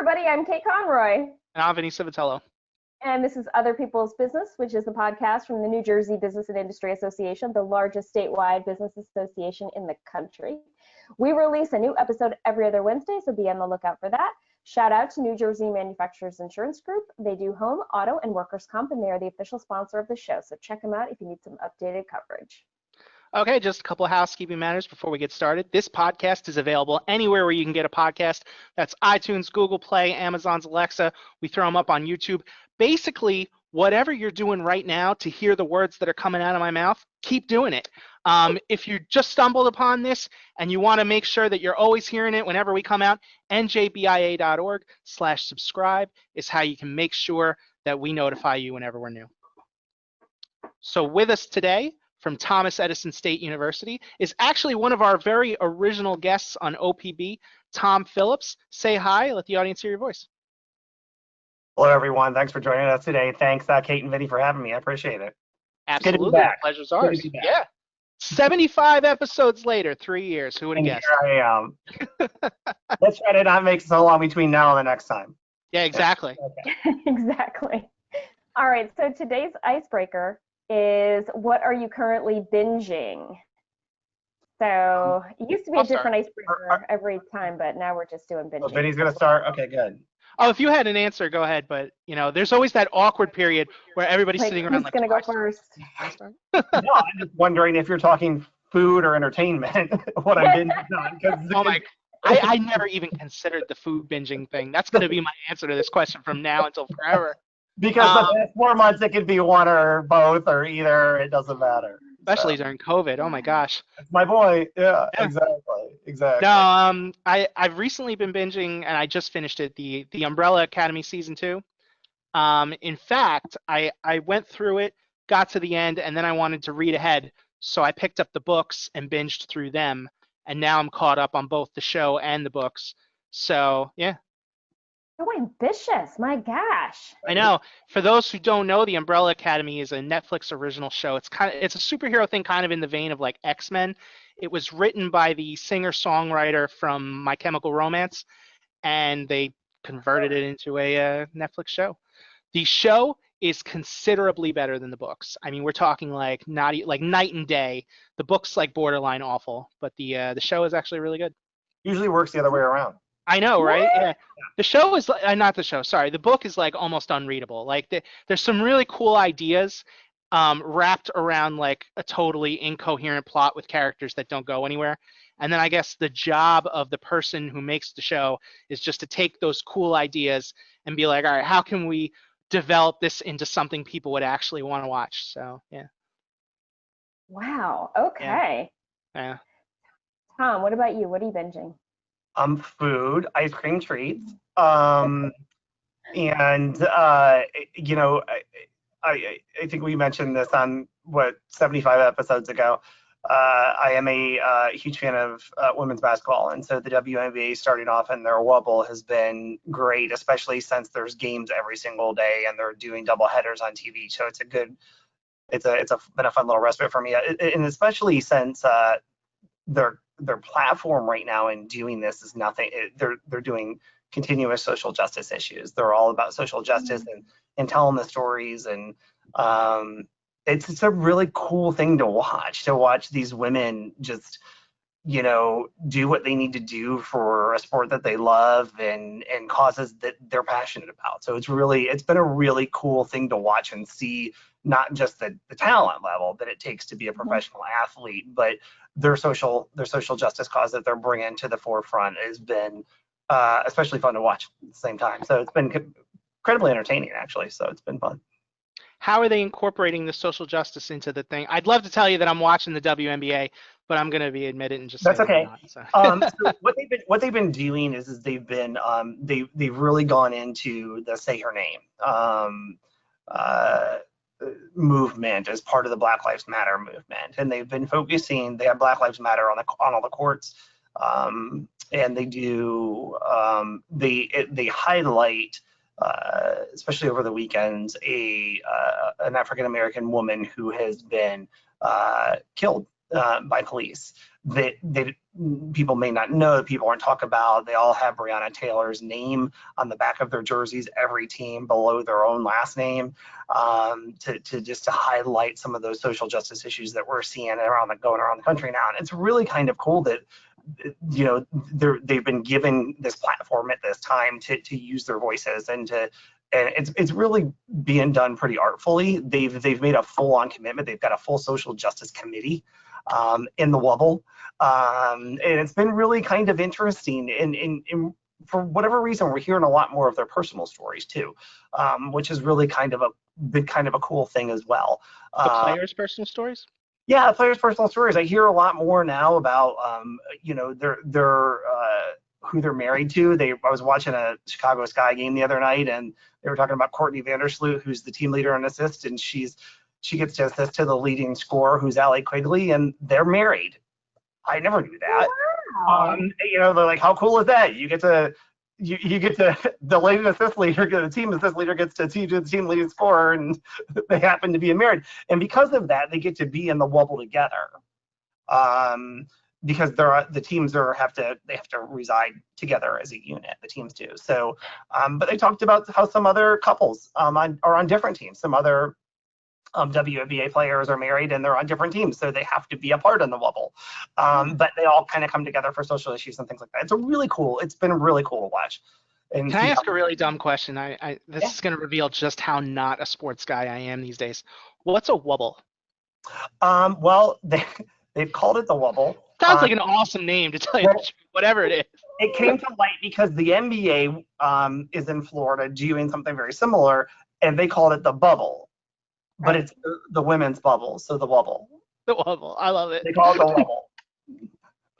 everybody, I'm Kate Conroy. And I'm Vinny Civitello. And this is Other People's Business, which is the podcast from the New Jersey Business and Industry Association, the largest statewide business association in the country. We release a new episode every other Wednesday, so be on the lookout for that. Shout out to New Jersey Manufacturers Insurance Group. They do home, auto, and workers' comp, and they are the official sponsor of the show. So check them out if you need some updated coverage. Okay, just a couple of housekeeping matters before we get started. This podcast is available anywhere where you can get a podcast. That's iTunes, Google Play, Amazon's Alexa. We throw them up on YouTube. Basically, whatever you're doing right now to hear the words that are coming out of my mouth, keep doing it. If you just stumbled upon this and you want to make sure that you're always hearing it whenever we come out, njbia.org/subscribe is how you can make sure that we notify you whenever we're new. So with us today, from Thomas Edison State University, is actually one of our very original guests on OPB, Tom Phillips. Say hi, let the audience hear your voice. Hello, everyone. Thanks for joining us today. Thanks, Kate and Vinny, for having me. I appreciate it. Absolutely, the pleasure's ours. Yeah. 75 episodes later, 3 years. Who would have guessed? Here I am. Let's try to not make it so long between now and the next time. Yeah, exactly. Okay. Exactly. All right, so today's icebreaker is, what are you currently binging? So it used to be a different icebreaker every time, but now we're just doing binging. So Vinny's going to start? Okay, good. Oh, if you had an answer, go ahead. But, you know, there's always that awkward period where everybody's sitting around like, who's going to go first? No, I'm just wondering if you're talking food or entertainment, what I'm binging on. Oh my, I never even considered the food binging thing. That's going to be my answer to this question from now until forever. Because the past 4 months, it could be one or both or either. It doesn't matter. Especially during COVID. Oh my gosh. That's my boy. Yeah, exactly. No, I've recently been binging, and I just finished it, the Umbrella Academy season 2. In fact, I went through it, got to the end, and then I wanted to read ahead, so I picked up the books and binged through them, and now I'm caught up on both the show and the books. So yeah. So ambitious, my gosh. I know. For those who don't know, the Umbrella Academy is a Netflix original show. It's a superhero thing, kind of in the vein of like X-Men. It was written by the singer-songwriter from My Chemical Romance, and they converted it into a Netflix show. The show is considerably better than the books. I mean, we're talking like night and day. The book's like borderline awful, but the show is actually really good. Usually works the other way around. I know, right? Yeah. The show is not the show. Sorry, the book is like almost unreadable. Like there's some really cool ideas wrapped around like a totally incoherent plot with characters that don't go anywhere. And then I guess the job of the person who makes the show is just to take those cool ideas and be like, all right, how can we develop this into something people would actually want to watch? So yeah. Wow. Okay. Yeah. Tom, what about you? What are you binging? Food, ice cream treats, and you know, I think we mentioned this on 75 episodes ago. I am a huge fan of women's basketball, and so the WNBA starting off in their Wobble has been great, especially since there's games every single day and they're doing double headers on TV. So it's been a fun little respite for me, and especially since their platform right now in doing this is nothing. They're doing continuous social justice issues. They're all about social justice and telling the stories, and it's a really cool thing to watch these women just, you know, do what they need to do for a sport that they love and causes that they're passionate about. So it's been a really cool thing to watch and see, not just the talent level that it takes to be a professional athlete, but their social justice cause that they're bringing to the forefront has been especially fun to watch at the same time. So it's been incredibly entertaining, actually. So it's been fun. How are they incorporating the social justice into the thing? I'd love to tell you that I'm watching the WNBA, but I'm going to be admitted and just that's say okay. Not, so. So what they've been doing is they've really gone into the Say Her Name movement as part of the Black Lives Matter movement, and they've been focusing. They have Black Lives Matter on all the courts, and they do they highlight, especially over the weekends, an African American woman who has been killed by police. People may not know, that people aren't talking about. They all have Breonna Taylor's name on the back of their jerseys, every team below their own last name, to highlight some of those social justice issues that we're seeing going around the country now. And it's really kind of cool that, you know, they've been given this platform at this time to use their voices, and it's really being done pretty artfully. They've made a full-on commitment. They've got a full social justice committee in the Wobble, and it's been really kind of interesting. And for whatever reason, we're hearing a lot more of their personal stories too, which is really kind of a cool thing as well. The players' personal stories? Yeah, players' personal stories. I hear a lot more now about, you know, their who they're married to. I was watching a Chicago Sky game the other night, and they were talking about Courtney Vandersloot, who's the team leader in assist, and she gets to assist to the leading scorer, who's Allie Quigley, and they're married. I never knew that. Wow. You know, they're like, how cool is that? You get to the leading assist leader, the team assist leader gets to do the team leading scorer, and they happen to be married. And because of that, they get to be in the Wobble together. Because the teams have to reside together as a unit. The teams do. So, but they talked about how some other couples are on different teams. Some other WNBA players are married and they're on different teams, so they have to be a part in the Wobble. But they all kind of come together for social issues and things like that. It's been really cool to watch. And Can I ask a really dumb question? This Yeah. is going to reveal just how not a sports guy I am these days. What's a Wobble? Well, they've called it the Wobble. Sounds like an awesome name, to tell you the truth, whatever it is. It came to light because the NBA is in Florida doing something very similar, and they called it the Bubble. But it's the women's bubble, so the Wobble. The Wobble. I love it. They call it the Wobble.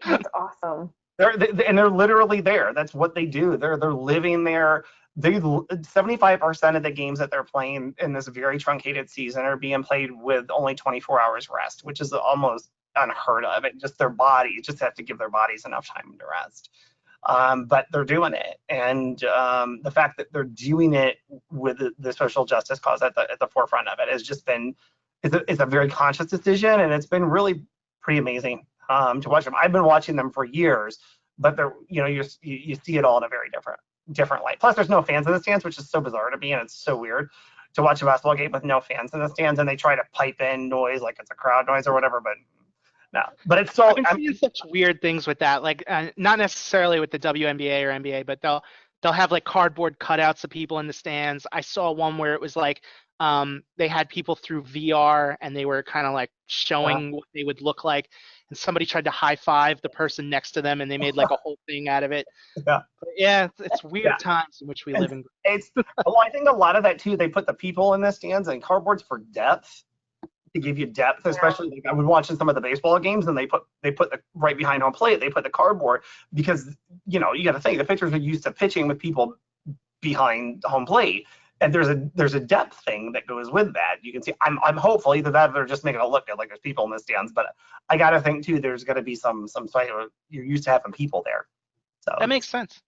That's awesome. They're literally there. That's what they do. They're living there. 75% of the games that they're playing in this very truncated season are being played with only 24 hours rest, which is almost unheard of. It just have to give their bodies enough time to rest. But they're doing it, and the fact that they're doing it with the social justice cause at the forefront of it has just been it's a very conscious decision, and it's been really pretty amazing to watch them. I've been watching them for years, but you see it all in a very different light. Plus, there's no fans in the stands, which is so bizarre to me, and it's so weird to watch a basketball game with no fans in the stands, and they try to pipe in noise like it's a crowd noise or whatever, but. No, but it's so. I've been seeing such weird things with that, like not necessarily with the WNBA or NBA, but they'll have like cardboard cutouts of people in the stands. I saw one where it was like they had people through VR and they were kind of like showing what they would look like, and somebody tried to high five the person next to them, and they made like a whole thing out of it. Yeah, but yeah, it's weird times in which we live in. Well, I think a lot of that too. They put the people in the stands and cardboards for depth. To give you depth, especially like I was watching some of the baseball games, and they put right behind home plate. They put the cardboard because you got to think the pitchers are used to pitching with people behind home plate, and there's a depth thing that goes with that. You can see. I'm hopeful either that or they're just making it look good, like there's people in the stands. But I got to think too, there's got to be some you're used to having people there. So that makes sense.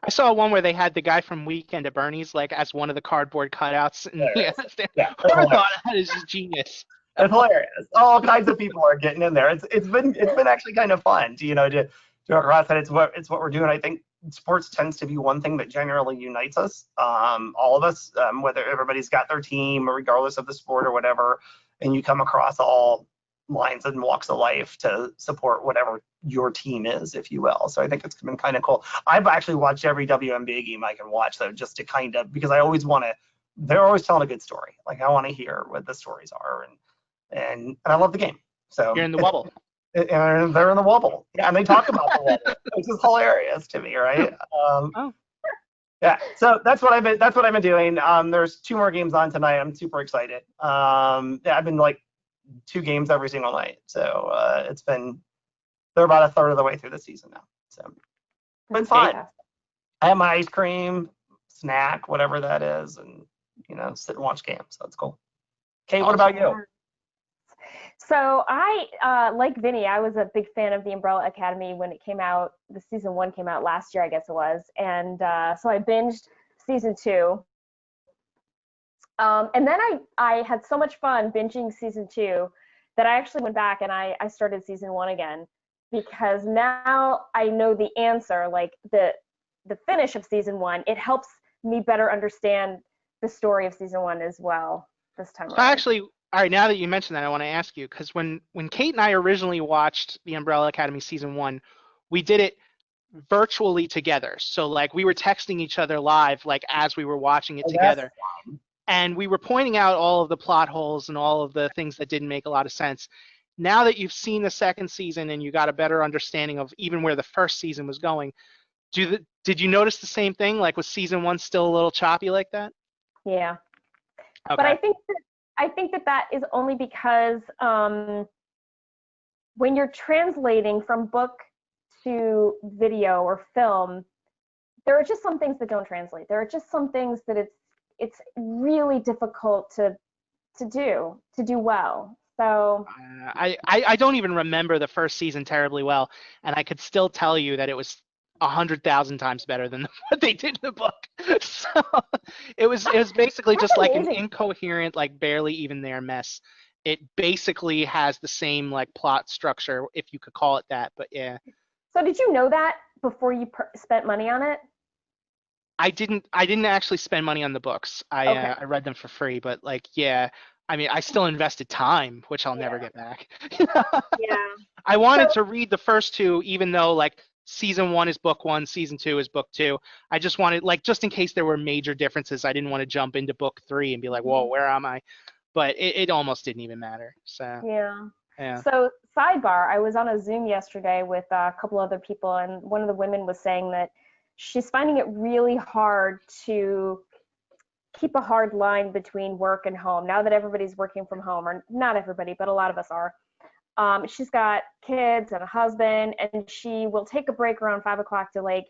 I saw one where they had the guy from Weekend at Bernie's like as one of the cardboard cutouts. And I thought that is just genius. It's hilarious. All kinds of people are getting in there. It's been actually kind of fun to across that. It's what we're doing. I think sports tends to be one thing that generally unites us, all of us, whether everybody's got their team or regardless of the sport or whatever, and you come across all lines and walks of life to support whatever your team is, if you will. So I think it's been kind of cool. I've actually watched every WNBA game I can watch though, just to kind of, because I always want to. They're always telling a good story. Like I want to hear what the stories are, and I love the game. So you're in the Wobble. And they're in the Wobble. Yeah, and they talk about the Wobble, which is hilarious to me, right? Yeah, so that's what I've been doing. There's 2 more games on tonight. I'm super excited. I've been like 2 games every single night. So they're about a third of the way through the season now. So it's been fun. I have my ice cream, snack, whatever that is, and sit and watch games. So that's cool. Kate, what about you? So I, like Vinny, I was a big fan of the Umbrella Academy when it came out. The season 1 came out last year, I guess it was. And so I binged season 2. And then I had so much fun binging season 2 that I actually went back and I started season 1 again, because now I know the answer, like the finish of season 1. It helps me better understand the story of season 1 as well this time around. Actually, all right, now that you mentioned that, I want to ask you, because when Kate and I originally watched the Umbrella Academy season 1, we did it virtually together. So like we were texting each other live, like as we were watching it together. And we were pointing out all of the plot holes and all of the things that didn't make a lot of sense. Now that you've seen the second season and you got a better understanding of even where the first season was going, did you notice the same thing? Like was season 1 still a little choppy like that? Yeah. Okay. But I think that is only because when you're translating from book to video or film, there are just some things that don't translate. There are just some things that it's really difficult to do well. So I don't even remember the first season terribly well, and I could still tell you that it was 100,000 times better than what they did in the book. So it was basically just like an incoherent, like barely even there mess. It basically has the same like plot structure, if you could call it that. But yeah. So did you know that before you spent money on it? I didn't actually spend money on the books. I read them for free, but like yeah, I mean I still invested time, which I'll never get back. Yeah. I wanted to read the first 2, even though like season 1 is book 1, season 2 is book 2. I just wanted, like, just in case there were major differences, I didn't want to jump into book 3 and be like, whoa, where am I? But it almost didn't even matter. So yeah. So sidebar, I was on a Zoom yesterday with a couple other people, and one of the women was saying that she's finding it really hard to keep a hard line between work and home now that everybody's working from home, or not everybody, but a lot of us are. She's got kids and a husband, and she will take a break around 5 o'clock to like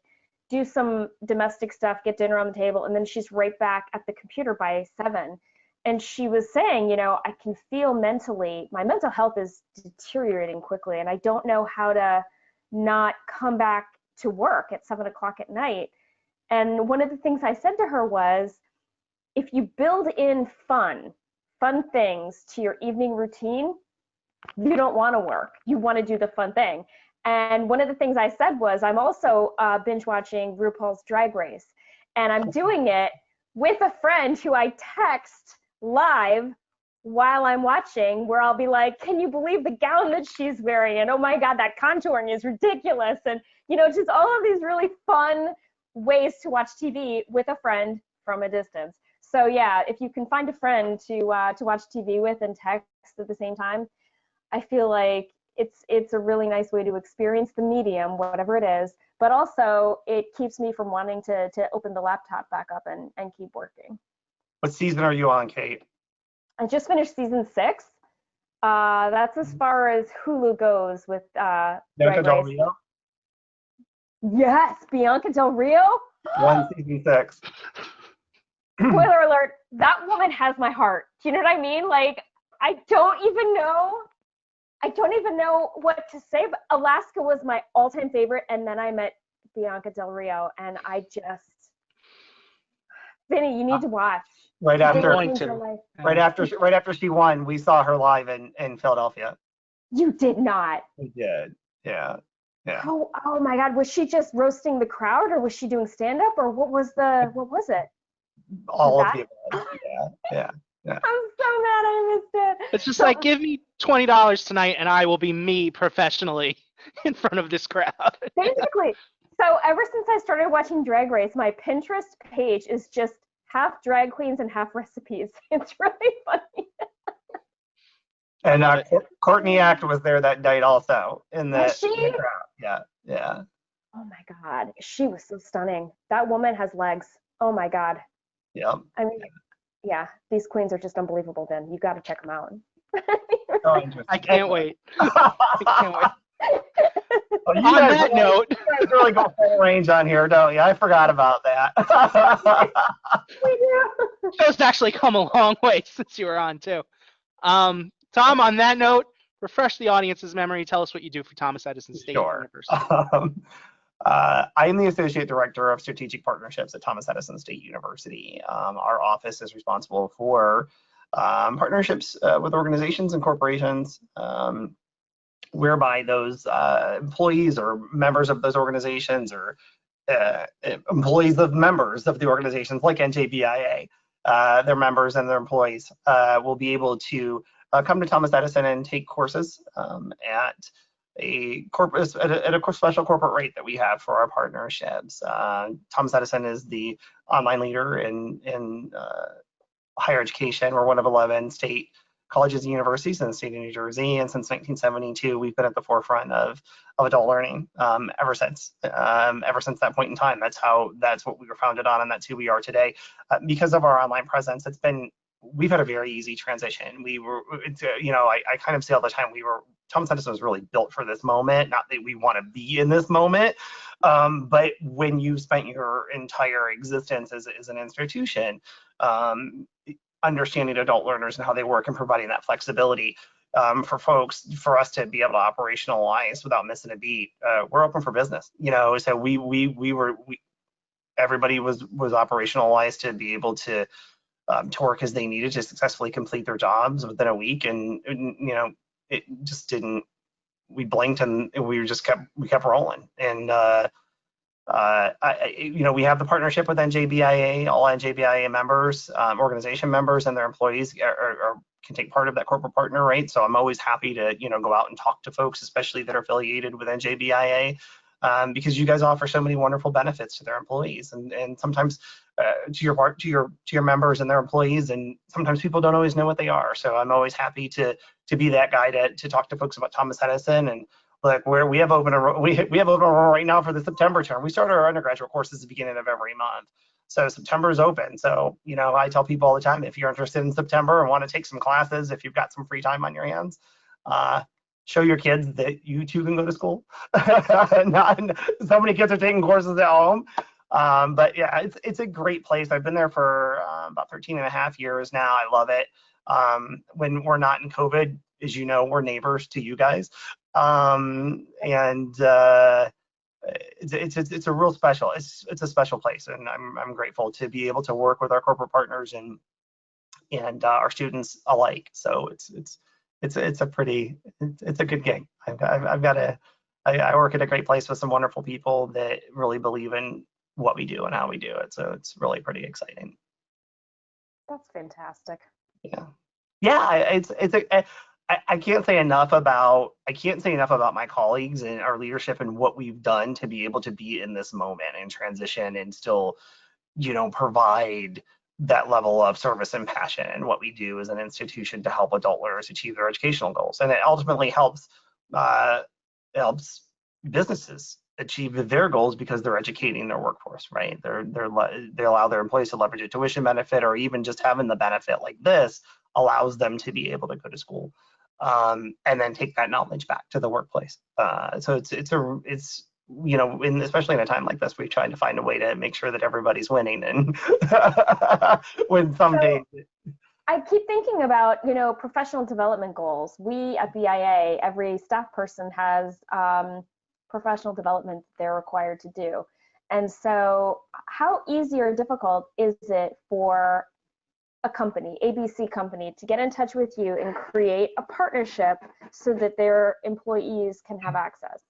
do some domestic stuff, get dinner on the table, and then she's right back at the computer by 7. And she was saying, I can feel mentally, my mental health is deteriorating quickly, and I don't know how to not come back to work at 7 o'clock at night. And one of the things I said to her was, if you build in fun things to your evening routine, you don't want to work. You want to do the fun thing. And one of the things I said was, I'm also binge watching RuPaul's Drag Race, and I'm doing it with a friend who I text live while I'm watching, where I'll be like, can you believe the gown that she's wearing? And oh my God, that contouring is ridiculous. And, just all of these really fun ways to watch TV with a friend from a distance. So yeah, if you can find a friend to watch TV with and text at the same time, I feel like it's a really nice way to experience the medium, whatever it is, but also it keeps me from wanting to open the laptop back up and keep working. What season are you on, Kate? I just finished season 6. That's as far as Hulu goes with Bianca Del Rio? Yes, Bianca Del Rio. Season 6. Spoiler alert, that woman has my heart. Do you know what I mean? Like, I don't even know what to say, but Alaska was my all-time favorite, and then I met Bianca Del Rio, and I just, Vinny, you need to watch. Right after she won, we saw her live in Philadelphia. You did not. We did. Yeah. Oh my God, was she just roasting the crowd, or was she doing stand-up, or what was it? All of the above. Yeah. I'm so mad I missed it. It's just like, give me $20 tonight and I will be me professionally in front of this crowd. Basically. So ever since I started watching Drag Race, my Pinterest page is just half drag queens and half recipes. It's really funny. And Courtney Act was there that night also in the crowd. Yeah. Oh my God, she was so stunning. That woman has legs. Oh my God. Yeah. I mean, yeah, these queens are just unbelievable. Then you got to check them out. I can't wait. I can't wait. On that note, you guys really go full range on here, don't you? I forgot about that. We do. Show's actually come a long way since you were on too. Tom, on that note, refresh the audience's memory. Tell us what you do for Thomas Edison State University. I am the Associate Director of Strategic Partnerships at Thomas Edison State University. Our office is responsible for partnerships with organizations and corporations, whereby those employees or members of those organizations or employees of members of the organizations like NJBIA, their members and their employees will be able to come to Thomas Edison and take courses at a special corporate rate that we have for our partnerships. Thomas Edison is the online leader in higher education. We're one of 11 state colleges and universities in the state of New Jersey, and since 1972, we've been at the forefront of adult learning ever since that point in time. That's what we were founded on, and that's who we are today. Because of our online presence, we've had a very easy transition. I kind of say all the time, Thomas Edison was really built for this moment, not that we want to be in this moment, but when you've spent your entire existence as an institution, understanding adult learners and how they work and providing that flexibility for us to be able to operationalize without missing a beat, we're open for business. So everybody was operationalized to be able to work as they needed to successfully complete their jobs within a week, and it just didn't. We blinked and we kept rolling. And we have the partnership with NJBIA. All NJBIA members, organization members, and their employees can take part of that corporate partner rate. So I'm always happy to go out and talk to folks, especially that are affiliated with NJBIA, because you guys offer so many wonderful benefits to their employees, and sometimes to your members and their employees, and sometimes people don't always know what they are. So I'm always happy to be that guy to talk to folks about Thomas Edison. And like we have open right now for the September term. We start our undergraduate courses at the beginning of every month. So September is open. So, I tell people all the time, if you're interested in September and want to take some classes, if you've got some free time on your hands, show your kids that you too can go to school. So many kids are taking courses at home. But yeah, it's a great place. I've been there for about 13 and a half years now. I love it. When we're not in COVID, as you know, we're neighbors to you guys. It's a real special, it's a special place, and I'm grateful to be able to work with our corporate partners and our students alike. So it's a good gig. I work at a great place with some wonderful people that really believe in what we do and how we do it. So it's really pretty exciting. That's fantastic. Yeah. I can't say enough about my colleagues and our leadership and what we've done to be able to be in this moment and transition and still, provide that level of service and passion and what we do as an institution to help adult learners achieve their educational goals. And it ultimately helps businesses achieve their goals because they're educating their workforce, right? They allow their employees to leverage a tuition benefit, or even just having the benefit like this allows them to be able to go to school and then take that knowledge back to the workplace. So it's especially in a time like this, we've tried to find a way to make sure that everybody's winning. And when someday. I keep thinking about, professional development goals. We at BIA, every staff person has professional development they're required to do. And so how easy or difficult is it for a company, ABC company, to get in touch with you and create a partnership so that their employees can have access?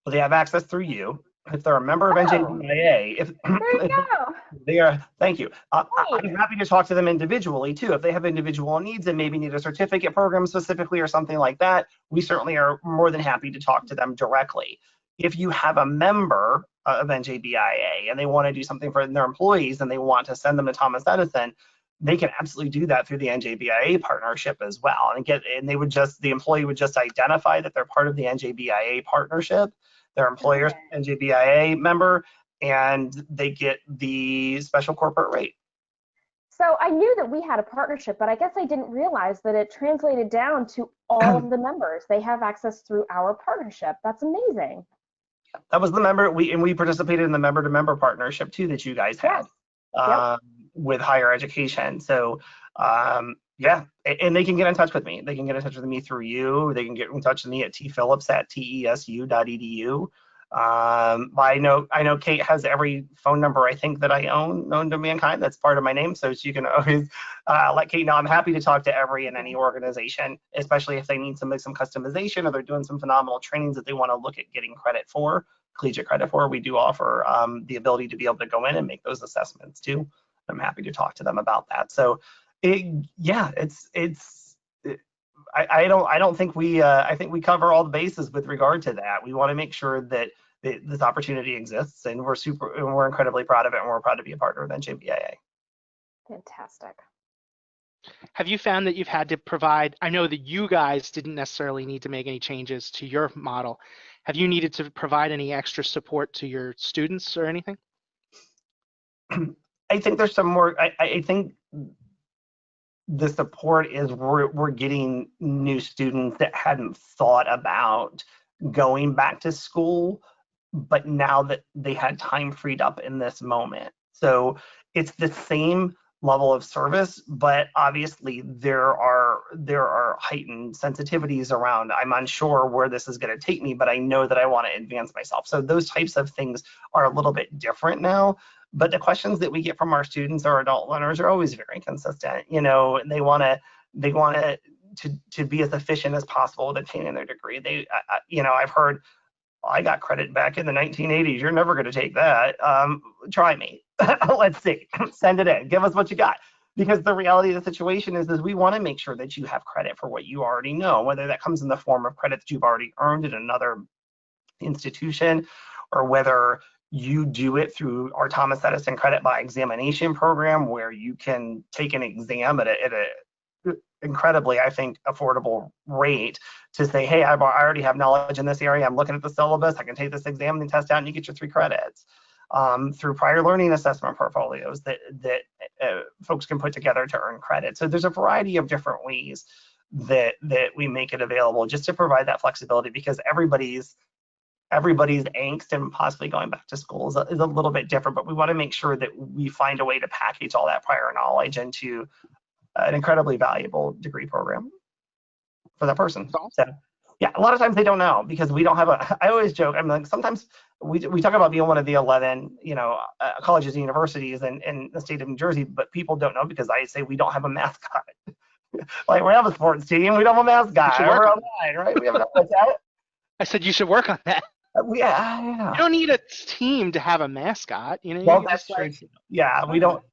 Well, they have access through you. If they're a member of NJBIA, there you go. They are, thank you. I'm happy to talk to them individually too. If they have individual needs and maybe need a certificate program specifically or something like that, we certainly are more than happy to talk to them directly. If you have a member of NJBIA and they want to do something for their employees and they want to send them to Thomas Edison, they can absolutely do that through the NJBIA partnership as well. The employee would just identify that they're part of the NJBIA partnership, their employer's NJBIA member, and they get the special corporate rate. So I knew that we had a partnership, but I guess I didn't realize that it translated down to all of the members. They have access through our partnership. That's amazing. That was the member, we participated in the member-to-member partnership too that you guys had. Yes. With higher education. So yeah, and they can get in touch with me. They can get in touch with me through you. They can get in touch with me at Phillips at tesu.edu. I know Kate has every phone number I think that I own known to mankind. That's part of my name, so she can always let Kate know. I'm happy to talk to every and any organization, especially if they need to make some customization or they're doing some phenomenal trainings that they want to look at getting credit for, collegiate credit for. We do offer the ability to be able to go in and make those assessments too. I'm happy to talk to them about that. So, I don't think I think we cover all the bases with regard to that. We want to make sure that this opportunity exists, and we're incredibly proud of it, and we're proud to be a partner with NJBIA. Fantastic. Have you found that you've had to provide, I know that you guys didn't necessarily need to make any changes to your model. Have you needed to provide any extra support to your students or anything? I think there's some more, I think the support is we're getting new students that hadn't thought about going back to school, but now that they had time freed up in this moment. So it's the same level of service, but obviously there are heightened sensitivities around, I'm unsure where this is going to take me, but I know that I want to advance myself. So those types of things are a little bit different now. But the questions that we get from our students or adult learners are always very consistent. You know, they want to be as efficient as possible with attaining their degree. You know, I've heard, I got credit back in the 1980s. You're never going to take that. Try me. Let's see. Send it in. Give us what you got. Because the reality of the situation is we want to make sure that you have credit for what you already know, whether that comes in the form of credit that you've already earned at another institution, or whether you do it through our Thomas Edison Credit by Examination program, where you can take an exam at a incredibly, I think, affordable rate to say, hey, I already have knowledge in this area. I'm looking at the syllabus. I can take this exam and test out, and you get your 3 credits. Through prior learning assessment portfolios that folks can put together to earn credit. So there's a variety of different ways that we make it available just to provide that flexibility, because everybody's angst and possibly going back to school is a little bit different, but we want to make sure that we find a way to package all that prior knowledge into an incredibly valuable degree program for that person. So yeah, a lot of times they don't know because we don't have I always joke, I'm like, sometimes we talk about being one of the 11, you know, colleges and universities in the state of New Jersey, but people don't know because I say we don't have a mascot. Like, we have a sports team, we don't have a mascot. We're online, right? We have what's that? I said you should work on that. Yeah. You don't need a team to have a mascot, you know. Well, that's true. Yeah, we don't.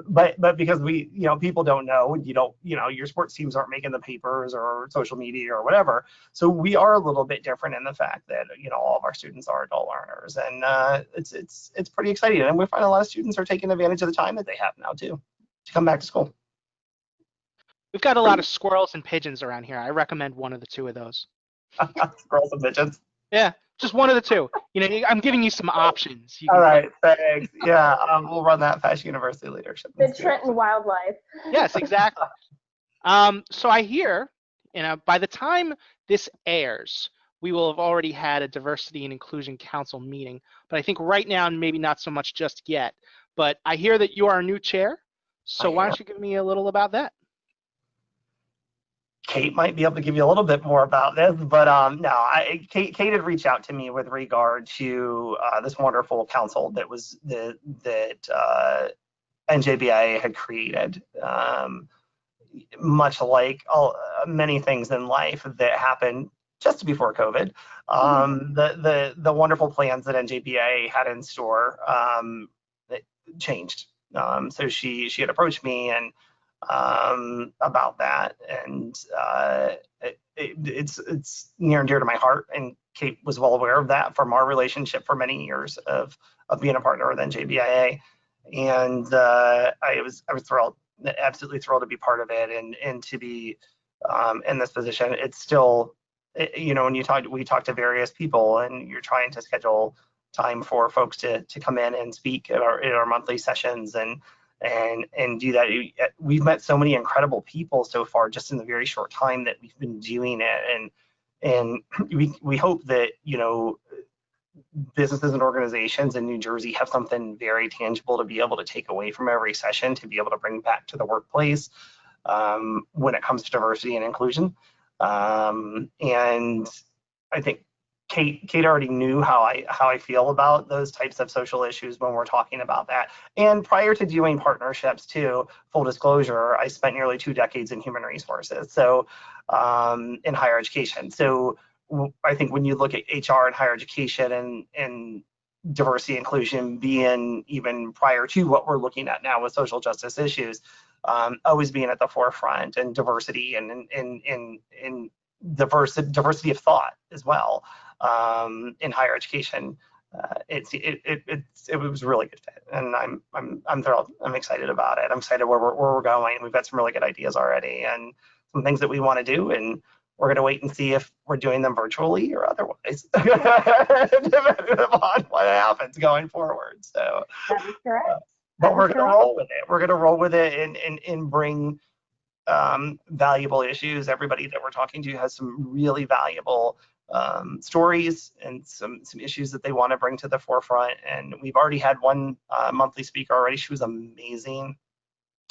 But because we, you know, people don't know, you know, your sports teams aren't making the papers or social media or whatever. So we are a little bit different in the fact that, you know, all of our students are adult learners, and it's pretty exciting. And we find a lot of students are taking advantage of the time that they have now too to come back to school. We've got a lot of squirrels and pigeons around here. I recommend one of the 2 of those. Squirrels and pigeons. Yeah, just one of the 2. You know, I'm giving you some options. All right, thanks. Yeah, we'll run that Fashion University leadership. The Trenton wildlife. Yes, exactly. So I hear, you know, by the time this airs, we will have already had a Diversity and Inclusion Council meeting. But I think right now, maybe not so much just yet. But I hear that you are a new chair. So why don't you give me a little about that? Kate might be able to give you a little bit more about this, but no, Kate had reached out to me with regard to this wonderful council that NJBIA had created. Much like many things in life that happened just before COVID, the wonderful plans that NJBIA had in store changed. So she had approached me and about that, and it's near and dear to my heart, and Kate was well aware of that from our relationship for many years of being a partner with NJBIA, and I was thrilled, absolutely thrilled to be part of it and to be in this position. It's still, you know, when we talk to various people and you're trying to schedule time for folks to come in and speak at our monthly sessions and do that. We've met so many incredible people so far just in the very short time that we've been doing it, and we hope that, you know, businesses and organizations in New Jersey have something very tangible to be able to take away from every session to be able to bring back to the workplace when it comes to diversity and inclusion. And I think Kate already knew how I feel about those types of social issues when we're talking about that. And prior to doing partnerships too, full disclosure, I spent nearly 2 decades in human resources, so in higher education. So I think when you look at HR and higher education and diversity inclusion being even prior to what we're looking at now with social justice issues, always being at the forefront, and diversity and diversity of thought as well. In higher education, it was a really good fit, and I'm thrilled. I'm excited about it. I'm excited where we're going. We've got some really good ideas already, and some things that we want to do, and we're going to wait and see if we're doing them virtually or otherwise, depending upon what happens going forward. So That is correct. but we're going to roll with it. We're going to roll with it and bring valuable issues. Everybody that we're talking to has some really valuable stories and some issues that they want to bring to the forefront. And we've already had one monthly speaker already. She was amazing,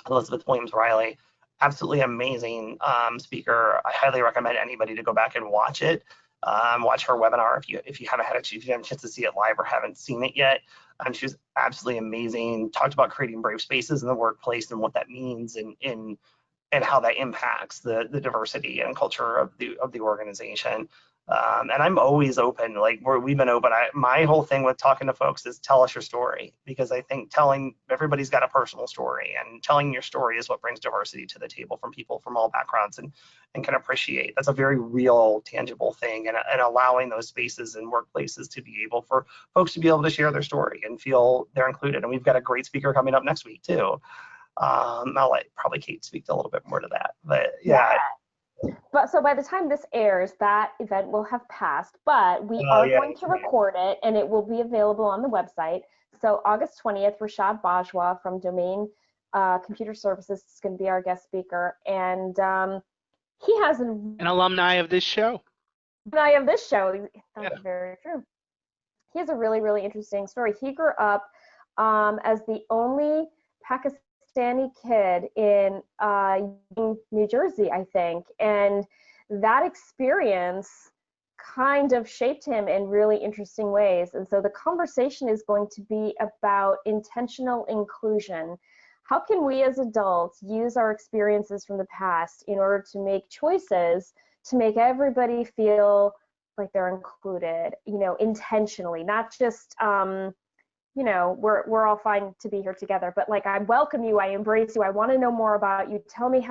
Elizabeth Williams Riley, absolutely amazing speaker. I highly recommend anybody to go back and watch it. Watch her webinar if you haven't had a chance to see it live or haven't seen it yet. She was absolutely amazing. Talked about creating brave spaces in the workplace and what that means, and how that impacts the diversity and culture of the organization. And I'm always open, like we've been open. My whole thing with talking to folks is tell us your story, because I think everybody's got a personal story, and telling your story is what brings diversity to the table from people from all backgrounds and can appreciate. That's a very real, tangible thing, and allowing those spaces and workplaces to be able for folks to be able to share their story and feel they're included. And we've got a great speaker coming up next week too. I'll let probably Kate speak a little bit more to that, but yeah. But so by the time this airs, that event will have passed, but we are going to record it, and it will be available on the website. So August 20th, Rashad Bajwa from Domain Computer Services is going to be our guest speaker, and he has an alumni of this show. That's very true. He has a really, really interesting story. He grew up as the only Pakistani kid in New Jersey, I think, and that experience kind of shaped him in really interesting ways. And so the conversation is going to be about intentional inclusion. How can we as adults use our experiences from the past in order to make choices to make everybody feel like they're included, intentionally, not just we're all fine to be here together, but like, I welcome you, I embrace you, I want to know more about you. Tell me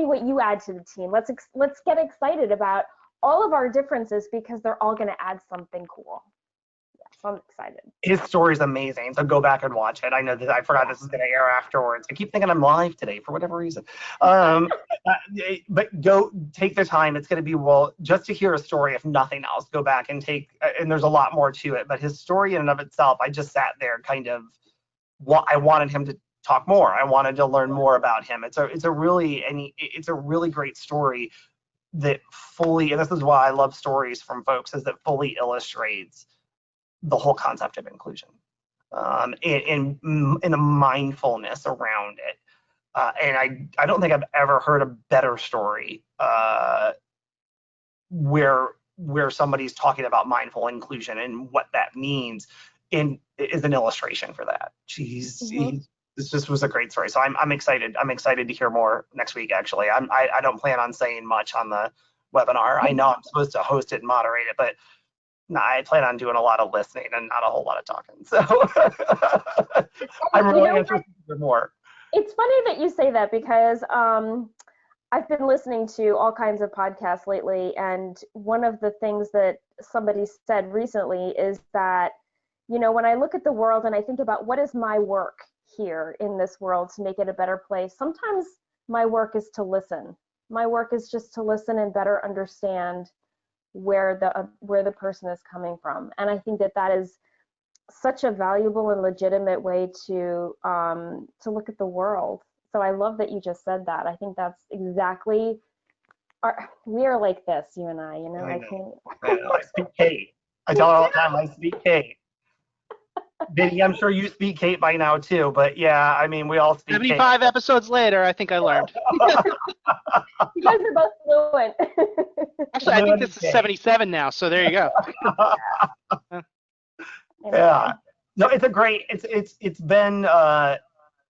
what you add to the team. Let's get excited about all of our differences, because they're all going to add something cool. Yeah, so I'm excited. His story's amazing, so go back and watch it. I know that I forgot this is going to air afterwards. I keep thinking I'm live today for whatever reason. But go take the time. It's going to be, just to hear a story, if nothing else, go back and and there's a lot more to it, but his story in and of itself, I just sat there kind of, I wanted him to talk more. I wanted to learn more about him. It's a really great story that fully, and this is why I love stories from folks, is that fully illustrates the whole concept of inclusion, and the mindfulness around it. And I don't think I've ever heard a better story where somebody's talking about mindful inclusion and what that means, is an illustration for that. This just was a great story. So I'm excited. I'm excited to hear more next week. Actually, I don't plan on saying much on the webinar. I know I'm supposed to host it and moderate it, but no, I plan on doing a lot of listening and not a whole lot of talking. So I'm really interested to hear more. It's funny that you say that, because I've been listening to all kinds of podcasts lately, and one of the things that somebody said recently is that, when I look at the world and I think about what is my work here in this world to make it a better place, sometimes my work is to listen. My work is just to listen and better understand where the person is coming from. And I think that is such a valuable and legitimate way to look at the world. So I love that you just said that. I think that's exactly we are like this, you and I. I speak Kate. I tell her all the time, I speak Kate. Vinny, I'm sure you speak Kate by now too, but yeah, I mean, we all speak 75 Kate. episodes later, I think I learned. You guys are both fluent. Actually, I think this is 77 now, so there you go. Yeah. No, it's a great. It's been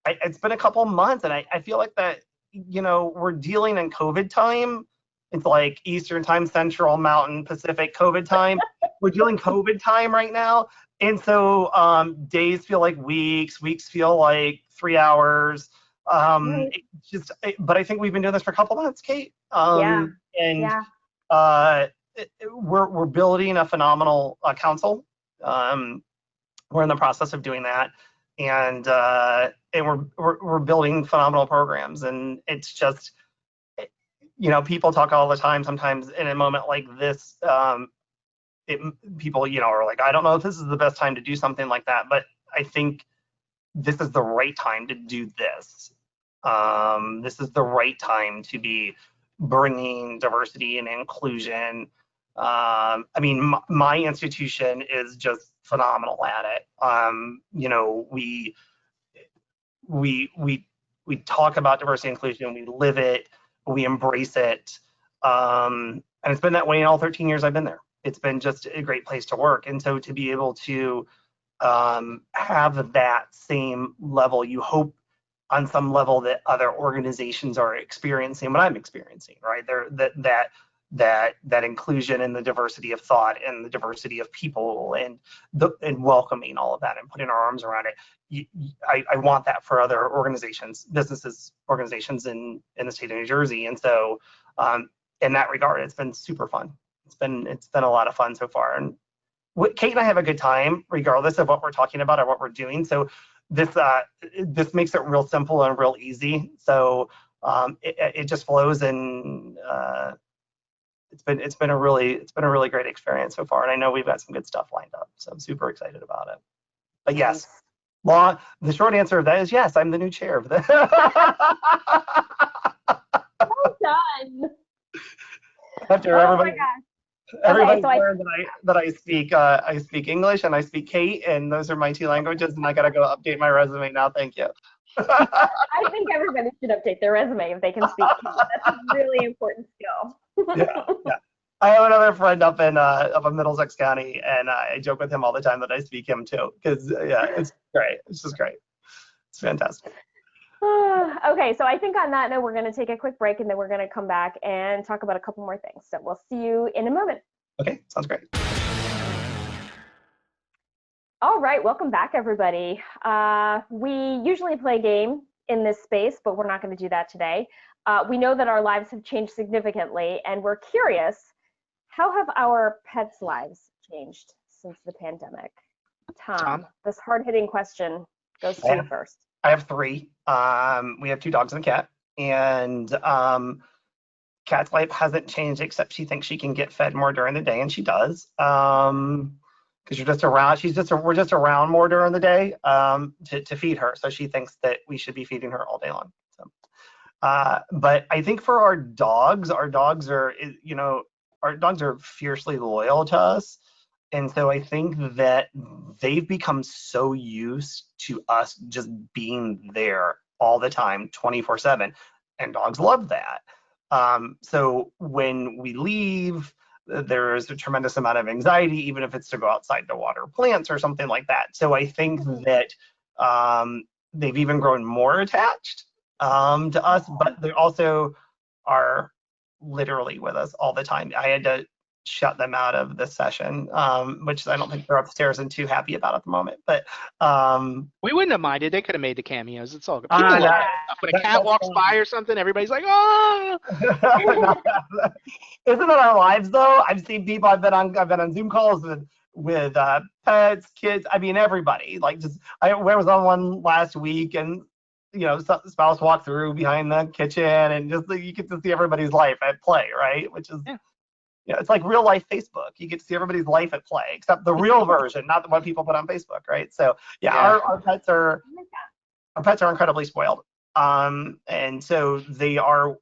it's been a couple months, and I feel like that we're dealing in COVID time. It's like Eastern time, Central, Mountain, Pacific, COVID time. We're dealing COVID time right now, and so days feel like weeks, weeks feel like 3 hours. Right. But I think we've been doing this for a couple months, Kate. Yeah. And Yeah. we're building a phenomenal council. We're in the process of doing that, and we're building phenomenal programs, and it's just people talk all the time. Sometimes in a moment like this, people are like, I don't know if this is the best time to do something like that, but I think this is the right time to do this. This is the right time to be bringing diversity and inclusion. I mean, my institution is just phenomenal at it. We talk about diversity and inclusion, we live it, we embrace it, and it's been that way in all 13 years I've been there. It's been just a great place to work, and so to be able to have that same level, you hope on some level that other organizations are experiencing what I'm experiencing, right? That inclusion and the diversity of thought and the diversity of people and welcoming all of that and putting our arms around it. I want that for other organizations, businesses, organizations in the state of New Jersey. And so in that regard, it's been super fun. It's been a lot of fun so far. And Kate and I have a good time, regardless of what we're talking about or what we're doing. So this makes it real simple and real easy. So it just flows, and it's been a really great experience so far. And I know we've got some good stuff lined up. So I'm super excited about it. But yes, the short answer of that is yes. I'm the new chair of the. Well done. After everybody. Oh my gosh. Everybody Okay, so learned that I speak English and I speak Kate, and those are my two languages, and I gotta go update my resume now. Thank you. I think everybody should update their resume if they can speak Kate. That's a really important skill. Yeah. I have another friend up in Middlesex County, and I joke with him all the time that I speak him too, because it's great. It's just great. It's fantastic. Okay, so I think on that note, we're going to take a quick break, and then we're going to come back and talk about a couple more things. So we'll see you in a moment. Okay, sounds great. All right, welcome back, everybody. We usually play a game in this space, but we're not going to do that today. We know that our lives have changed significantly, and we're curious, how have our pets' lives changed since the pandemic? Tom, this hard-hitting question goes to you first. I have 3. We have 2 dogs and a cat, and Cat's life hasn't changed except she thinks she can get fed more during the day, and she does. Because we're just around more during the day to feed her, so she thinks that we should be feeding her all day long. So, but I think for our dogs are fiercely loyal to us. And so I think that they've become so used to us just being there all the time, 24/7, and dogs love that. So when we leave, there's a tremendous amount of anxiety, even if it's to go outside to water plants or something like that. So I think that they've even grown more attached to us, but they also are literally with us all the time. I had to shut them out of this session, which I don't think they're upstairs and too happy about at the moment. But we wouldn't have minded. They could have made the cameos. It's all good. People love that stuff. When a cat walks by or something, everybody's like, "Oh!" Isn't it our lives though? I've seen people. I've been on Zoom calls with pets, kids. I mean, everybody. Like, I was on one last week, and spouse walked through behind the kitchen, and just you get to see everybody's life at play, right? Which is. Yeah. It's like real life Facebook. You get to see everybody's life at play, except the real version, not the one people put on Facebook, right? So our pets are incredibly spoiled, and so they are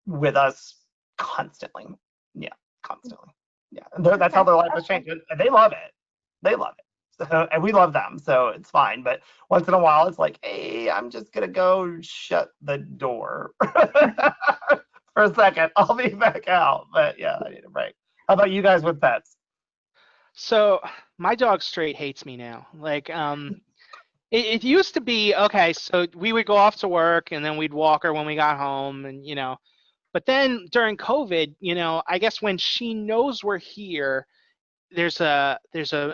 with us constantly. Yeah, constantly. Yeah, that's how their life has changed. They love it. They love it. So, and we love them, so it's fine. But once in a while, it's like, hey, I'm just gonna go shut the door. For a second, I'll be back out. But yeah, I need a break. How about you guys with pets? So my dog straight hates me now. Like, it used to be, okay, so we would go off to work and then we'd walk her when we got home and, but then during COVID, I guess when she knows we're here, there's an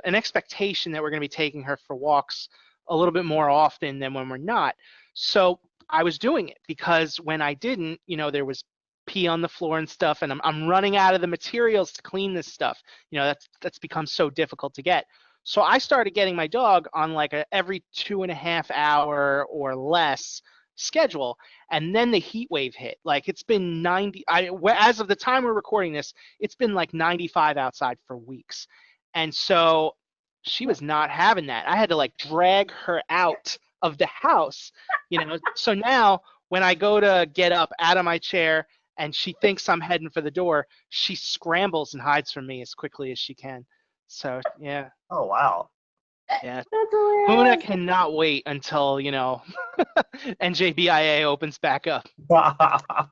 expectation that we're going to be taking her for walks a little bit more often than when we're not. So I was doing it because when I didn't, there was pee on the floor and stuff, and I'm running out of the materials to clean this stuff. That's become so difficult to get. So I started getting my dog on like a every 2.5 hour or less schedule, and then the heat wave hit. Like it's been 90. As of the time we're recording this, it's been like 95 outside for weeks, and so she was not having that. I had to like drag her out of the house, So now when I go to get up out of my chair and she thinks I'm heading for the door, she scrambles and hides from me as quickly as she can. So yeah. Oh, wow. Yeah. That's Luna hilarious. cannot wait until, NJBIA opens back up. I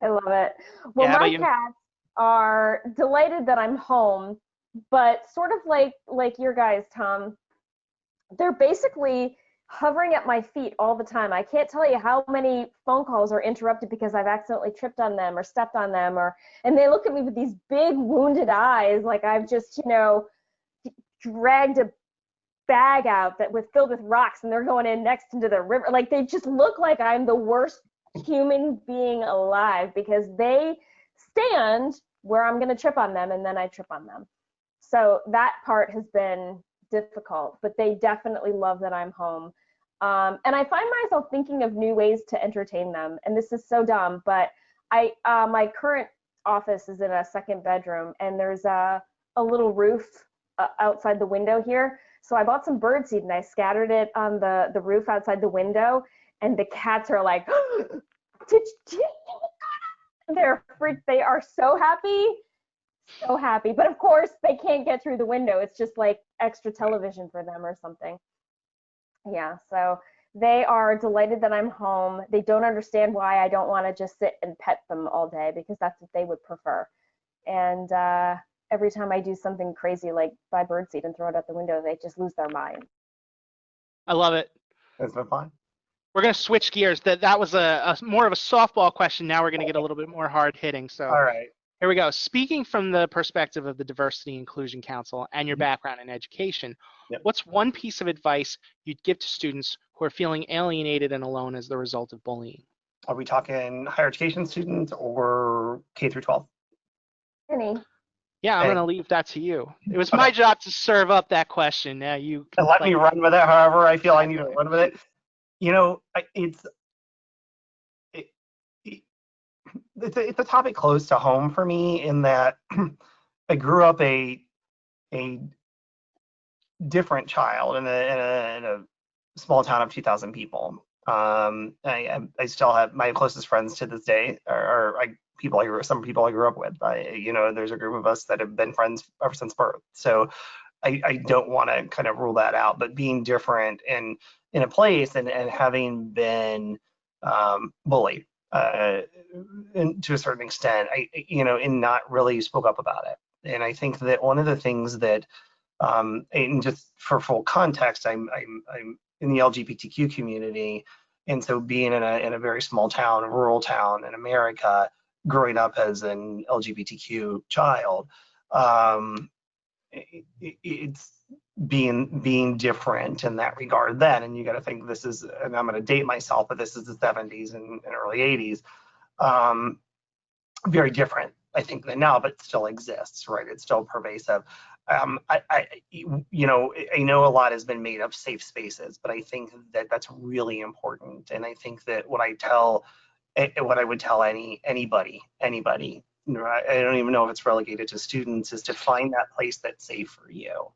love it. Well, Yeah, how about my you? cats are delighted that I'm home, but sort of like your guys, Tom, they're basically hovering at my feet all the time. I can't tell you how many phone calls are interrupted because I've accidentally tripped on them or stepped on them, and they look at me with these big wounded eyes like I've just, dragged a bag out that was filled with rocks and they're going in next into the river. Like they just look like I'm the worst human being alive because they stand where I'm going to trip on them and then I trip on them. So that part has been difficult, but they definitely love that I'm home. And I find myself thinking of new ways to entertain them. And this is so dumb, but my current office is in a second bedroom and there's a little roof outside the window here. So I bought some bird seed and I scattered it on the roof outside the window. And the cats are like, they're freaked. They are so happy. So happy. But of course, they can't get through the window. It's just like extra television for them or something. Yeah, so they are delighted that I'm home. They don't understand why I don't want to just sit and pet them all day because that's what they would prefer. And every time I do something crazy like buy birdseed and throw it out the window, they just lose their mind. I love it. That's been fun. We're going to switch gears. That was a more of a softball question. Now we're going to get a little bit more hard hitting. So All right. here we go. Speaking from the perspective of the Diversity and Inclusion Council and your background in education, Yep. what's one piece of advice you'd give to students who are feeling alienated and alone as the result of bullying? Are we talking higher education students or K through 12? Any? Yeah, I'm Hey. going to leave that to you. It was Okay. my job to serve up that question. Now you And let me run with it however I feel I need to Exactly. run with it. It's a topic close to home for me in that I grew up a different child in a small town of 2,000 people. I still have my closest friends to this day are some people I grew up with. There's a group of us that have been friends ever since birth. So I don't want to kind of rule that out, but being different in a place and having been bullied to a certain extent, and not really spoke up about it. And I think that one of the things that, and just for full context, I'm in the LGBTQ community, and so being in a very small town, rural town in America, growing up as an LGBTQ child, it's being different in that regard then. And you got to think this is, and I'm going to date myself, but this is the 70s and early 80s. Very different, I think, than now, but still exists, right? It's still pervasive. I know a lot has been made of safe spaces, but I think that that's really important. And I think that what I would tell anybody, I don't even know if it's relegated to students, is to find that place that's safe for you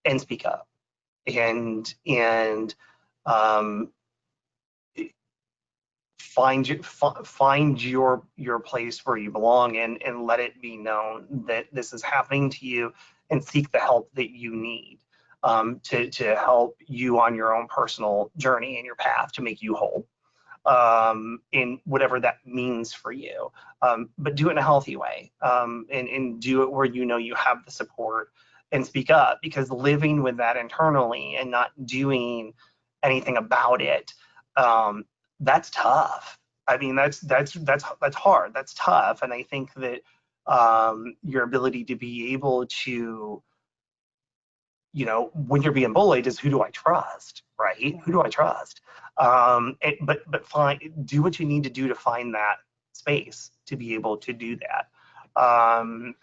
and speak up and find your place where you belong and let it be known that this is happening to you and seek the help that you need to help you on your own personal journey and your path to make you whole. in whatever that means for you. But do it in a healthy way, and do it where you know you have the support, and speak up, because living with that internally and not doing anything about it, that's tough. I mean, that's hard. That's tough. And I think that your ability to be able to, when you're being bullied, is, who do I trust, right? Who do I trust? But do what you need to do to find that space to be able to do that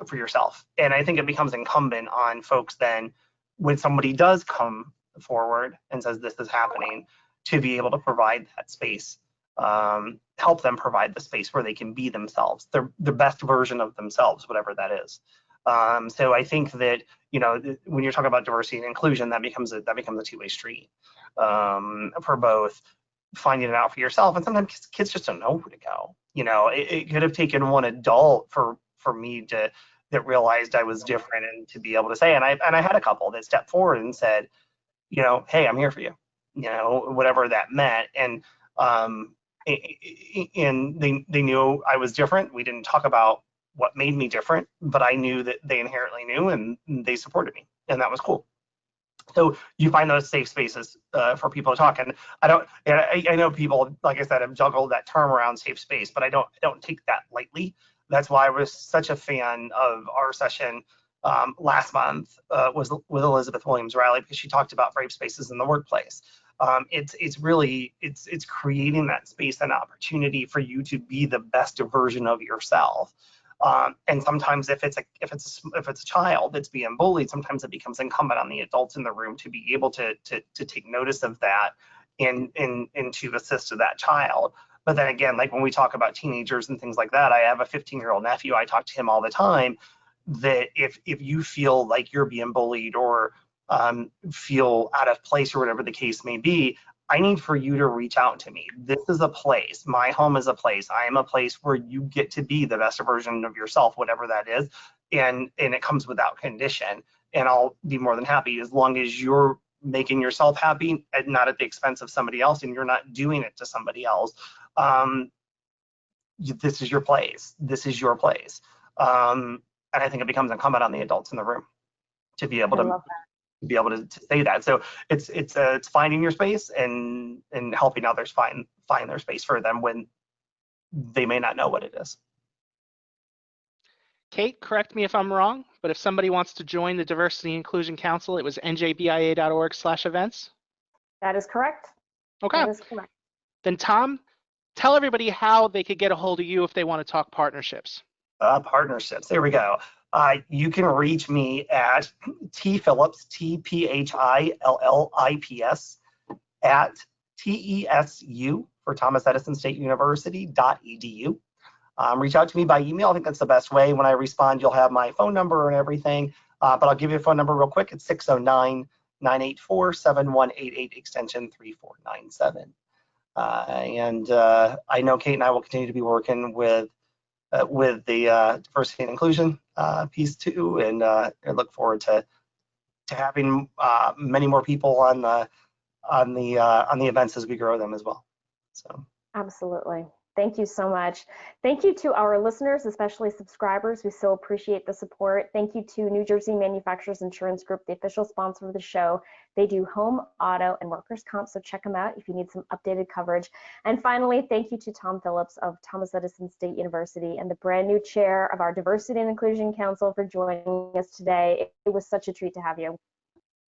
for yourself. And I think it becomes incumbent on folks then, when somebody does come forward and says this is happening, to be able to provide that space, help them provide the space where they can be themselves, the best version of themselves, whatever that is. So I think that, when you're talking about diversity and inclusion, that becomes a two-way street, for both finding it out for yourself, and sometimes kids just don't know where to go. It could have taken one adult for me that realized I was different, and to be able to say, and I had a couple that stepped forward and said, hey, I'm here for you, whatever that meant. And they knew I was different. We didn't talk about what made me different, but I knew that they inherently knew, and they supported me, and that was cool. So you find those safe spaces for people to talk. And I know people, like I said, have juggled that term around safe space, but I don't take that lightly. That's why I was such a fan of our session last month was with Elizabeth Williams Riley, because she talked about brave spaces in the workplace. It's really creating that space and opportunity for you to be the best version of yourself. And sometimes if it's a child that's being bullied, sometimes it becomes incumbent on the adults in the room to be able to take notice of that and to assist that child. But then again, like when we talk about teenagers and things like that, I have a 15-year-old nephew. I talk to him all the time, that if you feel like you're being bullied or feel out of place or whatever the case may be, I need for you to reach out to me. This is a place. My home is a place. I am a place where you get to be the best version of yourself, whatever that is, and it comes without condition. And I'll be more than happy, as long as you're making yourself happy and not at the expense of somebody else, and you're not doing it to somebody else. This is your place. This is your place. And I think it becomes incumbent on the adults in the room to be able to say that. So it's finding your space and helping others find their space for them when they may not know what it is. Kate, correct me if I'm wrong, but if somebody wants to join the Diversity and Inclusion Council, it was njbia.org/events? That is correct. Okay. That is correct. Then Tom, tell everybody how they could get a hold of you if they want to talk partnerships. Partnerships, there we go. You can reach me at Phillips, TPHILLIPS, at TESU for Thomas Edison State University.edu. Reach out to me by email. I think that's the best way. When I respond, you'll have my phone number and everything. But I'll give you a phone number real quick. It's 609-984-7188, extension 3497. And I know Kate and I will continue to be working with the diversity and inclusion piece too, and I look forward to having many more people on the events as we grow them as well. So absolutely. Thank you so much. Thank you to our listeners, especially subscribers. We so appreciate the support. Thank you to New Jersey Manufacturers Insurance Group, the official sponsor of the show. They do home, auto, and workers' comp, so check them out if you need some updated coverage. And finally, thank you to Tom Phillips of Thomas Edison State University and the brand new chair of our Diversity and Inclusion Council for joining us today. It was such a treat to have you.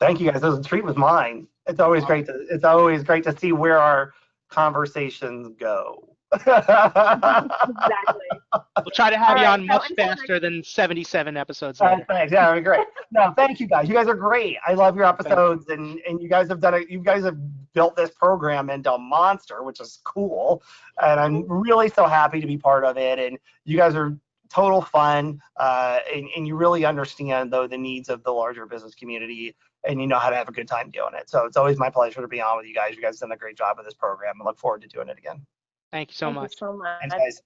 Thank you, guys. The treat was mine. It's always great to see where our conversations go. Exactly. We'll try to have you on much faster than 77 episodes later. Thanks. Yeah, that'd be great. No, thank you guys. You guys are great. I love your episodes, and you guys have you guys have built this program into a monster, which is cool. And I'm really so happy to be part of it. And you guys are total fun, and you really understand though the needs of the larger business community, and you know how to have a good time doing it. So it's always my pleasure to be on with you guys. You guys have done a great job with this program. I look forward to doing it again. Thank you so much. Thank you so much. Thanks, guys.